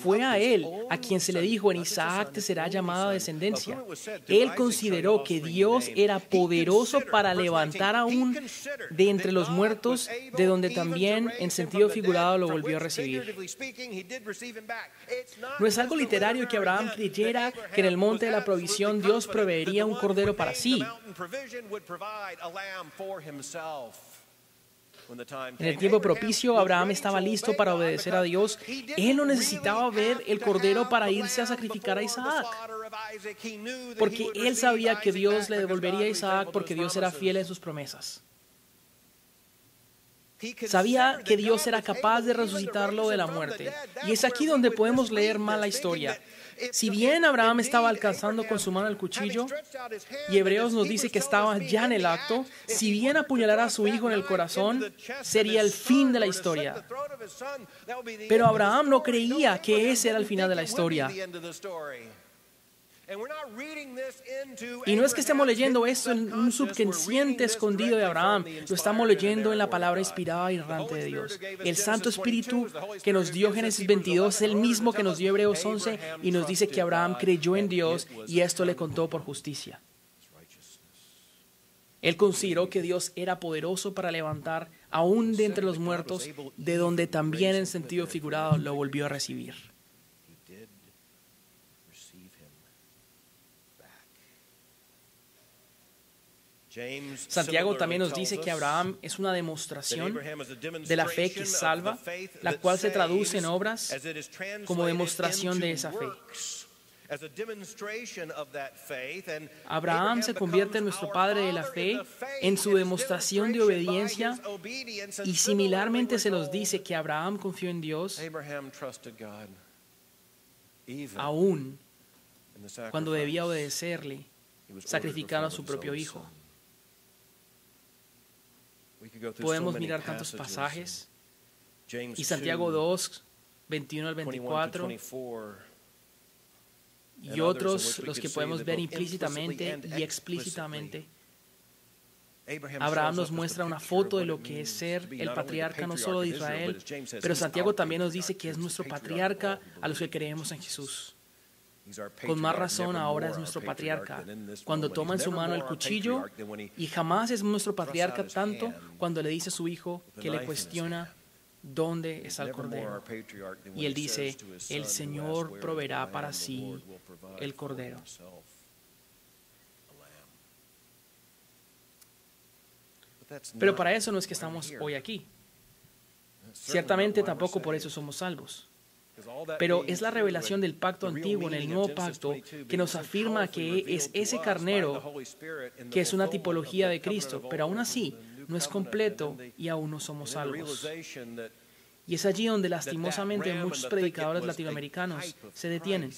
Fue a él a quien se le dijo, en Isaac te será llamada descendencia. Él consideró que Dios era poderoso para levantar aún de entre los muertos, de donde también en sentido figurado lo volvió a recibir. No es algo literario que Abraham creyera que en el monte de la provisión Dios proveería un cordero para sí. En el tiempo propicio, Abraham estaba listo para obedecer a Dios. Él no necesitaba ver el cordero para irse a sacrificar a Isaac, porque él sabía que Dios le devolvería a Isaac porque Dios era fiel en sus promesas. Sabía que Dios era capaz de resucitarlo de la muerte. Y es aquí donde podemos leer mal la historia. Si bien Abraham estaba alcanzando con su mano el cuchillo, y Hebreos nos dice que estaba ya en el acto, si bien apuñalara a su hijo en el corazón, sería el fin de la historia. Pero Abraham no creía que ese era el final de la historia. Y no es que estemos leyendo esto en un subconsciente escondido de Abraham, lo estamos leyendo en la palabra inspirada y errante de Dios. El Santo Espíritu que nos dio Génesis 22 es el mismo que nos dio Hebreos 11 y nos dice que Abraham creyó en Dios y esto le contó por justicia. Él consideró que Dios era poderoso para levantar aún de entre los muertos, de donde también en sentido figurado lo volvió a recibir. Santiago también nos dice que Abraham es una demostración de la fe que salva, la cual se traduce en obras como demostración de esa fe. Abraham se convierte en nuestro padre de la fe en su demostración de obediencia, y similarmente se nos dice que Abraham confió en Dios aún cuando debía obedecerle, sacrificando a su propio hijo. Podemos mirar tantos pasajes, y Santiago 2, 21 al 24, y otros los que podemos ver implícitamente y explícitamente. Abraham nos muestra una foto de lo que es ser el patriarca no solo de Israel, pero Santiago también nos dice que es nuestro patriarca a los que creemos en Jesús. Con más razón ahora es nuestro patriarca cuando toma en su mano el cuchillo, y jamás es nuestro patriarca tanto cuando le dice a su hijo que le cuestiona dónde está el cordero. Y él dice, el Señor proveerá para sí el cordero. Pero para eso no es que estamos hoy aquí. Ciertamente tampoco por eso somos salvos. Pero es la revelación del pacto antiguo en el nuevo pacto que nos afirma que es ese carnero que es una tipología de Cristo, pero aún así no es completo y aún no somos salvos. Y es allí donde lastimosamente muchos predicadores latinoamericanos se detienen.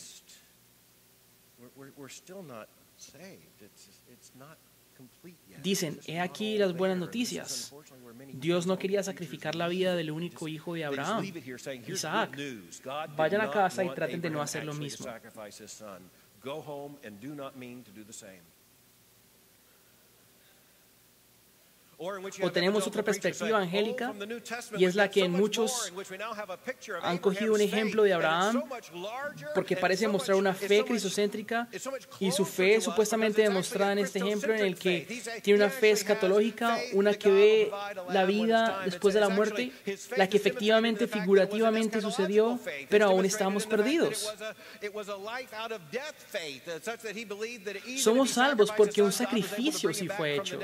Dicen, he aquí las buenas noticias. Dios no quería sacrificar la vida del único hijo de Abraham, Isaac. Vayan a casa y traten de no hacer lo mismo. O tenemos otra perspectiva angélica, y es la que muchos han cogido un ejemplo de Abraham porque parece mostrar una fe cristocéntrica, y su fe es supuestamente demostrada en este ejemplo en el que tiene una fe escatológica, una que ve la vida después de la muerte, la que efectivamente, figurativamente sucedió, pero aún estamos perdidos. Somos salvos porque un sacrificio sí fue hecho.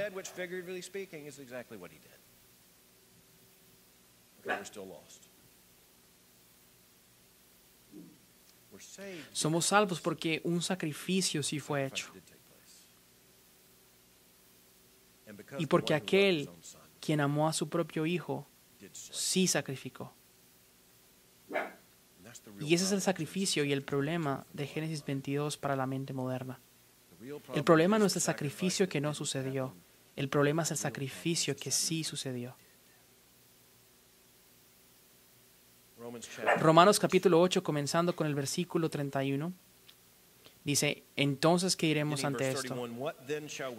Somos salvos porque un sacrificio sí fue hecho. Y porque aquel quien amó a su propio hijo sí sacrificó. Y ese es el sacrificio y el problema de Génesis 22 para la mente moderna. El problema no es el sacrificio que no sucedió. El problema es el sacrificio que sí sucedió. Romanos capítulo 8, comenzando con el versículo 31, dice, entonces, ¿qué diremos ante esto?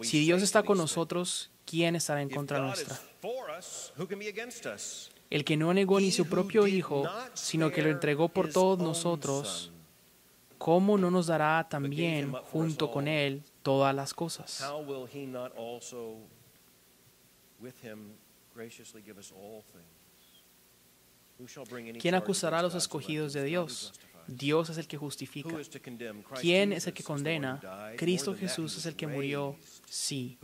Si Dios está con nosotros, ¿quién estará en contra nuestra? El que no negó ni su propio Hijo, sino que lo entregó por todos nosotros, ¿cómo no nos dará también junto con Él todas las cosas? ¿Quién acusará a los escogidos de Dios? Dios es el que justifica. ¿Quién es el que condena? Cristo Jesús es el que murió, sí,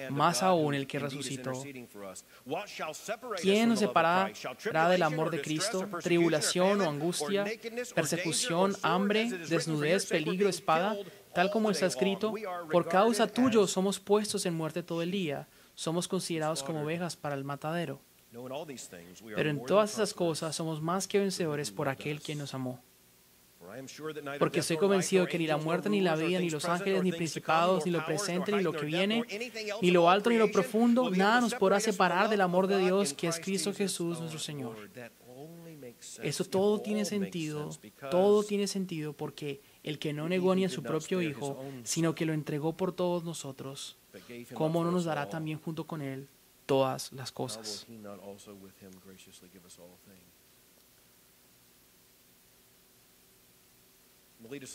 más aún el que resucitó. ¿Quién nos separará del amor de Cristo? ¿Tribulación o angustia? ¿Persecución, hambre, desnudez, peligro, espada? Tal como está escrito, por causa tuya somos puestos en muerte todo el día. Somos considerados como ovejas para el matadero. Pero en todas esas cosas somos más que vencedores por aquel quien nos amó. Porque estoy convencido que ni la muerte, ni la vida, ni los ángeles, ni principados, ni lo presente, ni lo que viene, ni lo alto, ni lo profundo, nada nos podrá separar del amor de Dios que es Cristo Jesús nuestro Señor. Eso todo tiene sentido porque el que no negó ni a su propio Hijo, sino que lo entregó por todos nosotros, ¿cómo no nos dará también junto con Él todas las cosas?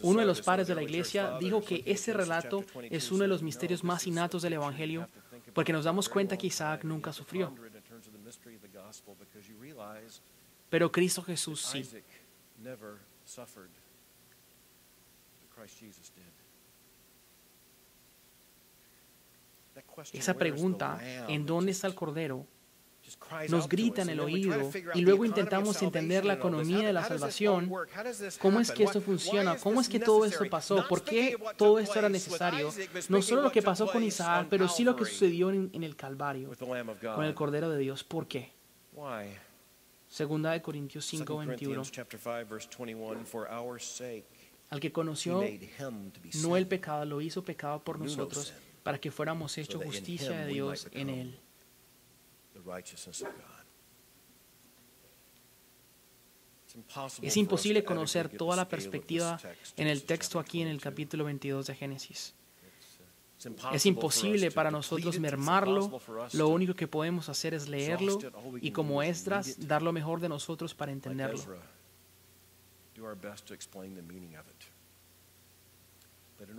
Uno de los padres de la iglesia dijo que este relato es uno de los misterios más innatos del Evangelio, porque nos damos cuenta que Isaac nunca sufrió. Pero Cristo Jesús sí. Esa pregunta, ¿en dónde está el Cordero?, nos grita en el oído y luego intentamos entender la economía de la salvación. ¿Cómo es que esto funciona? ¿Cómo es que todo esto pasó? ¿Por qué todo esto era necesario? No solo lo que pasó con Isaac, pero sí lo que sucedió en el Calvario con el Cordero de Dios. ¿Por qué? Segunda de Corintios 5:21. Al que conoció no el pecado, lo hizo pecado por nosotros, para que fuéramos hechos justicia de Dios en él. Es imposible conocer toda la perspectiva en el texto aquí en el capítulo 22 de Génesis. Es imposible para nosotros mermarlo. Lo único que podemos hacer es leerlo y, como Esdras, dar lo mejor de nosotros para entenderlo.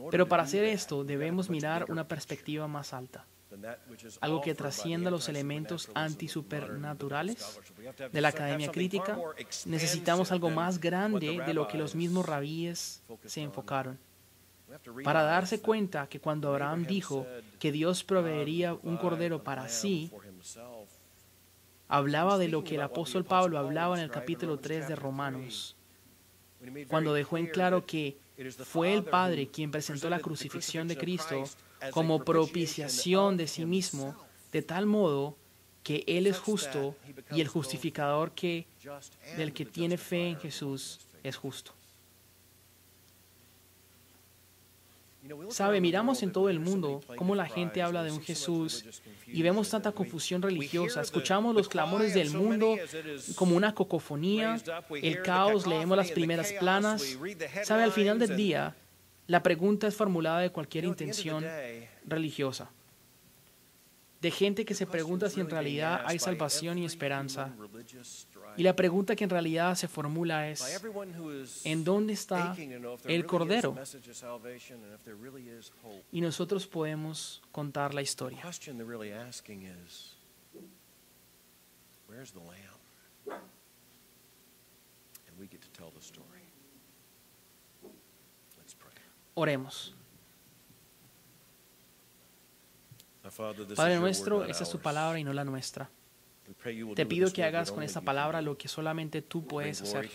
Pero para hacer esto debemos mirar una perspectiva más alta, algo que trascienda los elementos antisupernaturales de la academia crítica. Necesitamos algo más grande de lo que los mismos rabíes se enfocaron, para darse cuenta que cuando Abraham dijo que Dios proveería un cordero para sí, hablaba de lo que el apóstol Pablo hablaba en el capítulo 3 de Romanos, cuando dejó en claro que fue el Padre quien presentó la crucifixión de Cristo como propiciación de sí mismo, de tal modo que Él es justo y el justificador del que tiene fe en Jesús es justo. Sabe, miramos en todo el mundo cómo la gente habla de un Jesús y vemos tanta confusión religiosa. Escuchamos los clamores del mundo como una cacofonía, el caos, leemos las primeras planas. Sabe, al final del día, la pregunta es formulada de cualquier intención religiosa, de gente que se pregunta si en realidad hay salvación y esperanza. Y la pregunta que en realidad se formula es, ¿en dónde está el Cordero? Y nosotros podemos contar la historia. Oremos. Padre nuestro, esa es tu palabra y no la nuestra. Te pido que hagas con esta palabra lo que solamente tú puedes hacer.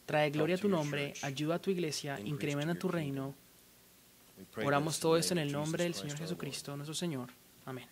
Trae gloria a tu nombre, ayuda a tu iglesia, incrementa tu reino. Oramos todo esto en el nombre del Señor Jesucristo, nuestro Señor. Amén.